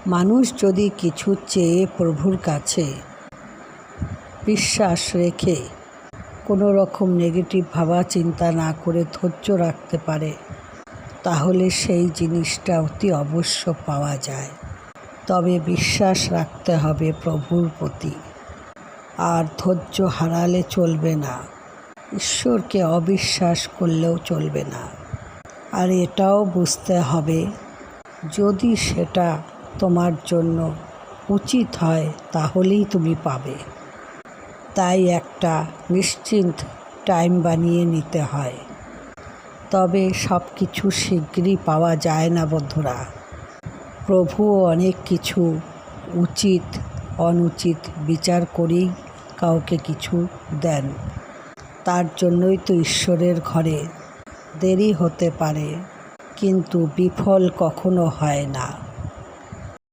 মানুষ যদি কিছু চেয়ে প্রভুর কাছে বিশ্বাস রেখে কোনো রকম নেগেটিভ ভাবা চিন্তা না করে ধৈর্য রাখতে পারে, তাহলে সেই জিনিসটা অতি অবশ্য পাওয়া যায়। তবে বিশ্বাস রাখতে হবে প্রভুর প্রতি, আর ধৈর্য হারালে চলবে না। ঈশ্বরকে অবিশ্বাস করলেও চলবে না। আর এটাও বুঝতে হবে, যদি সেটা তোমার জন্য উচিত হয় তাহলেই তুমি পাবে। তাই একটা নিশ্চিন্ত টাইম বানিয়ে নিতে হয়। তবে সব কিছু শীঘ্রই পাওয়া যায় না বন্ধুরা। প্রভুও অনেক কিছু উচিত অনুচিত বিচার করেই কাউকে কিছু দেন। তার জন্যই তো ঈশ্বরের ঘরে দেরি হতে পারে, কিন্তু বিফল কখনো হয় না।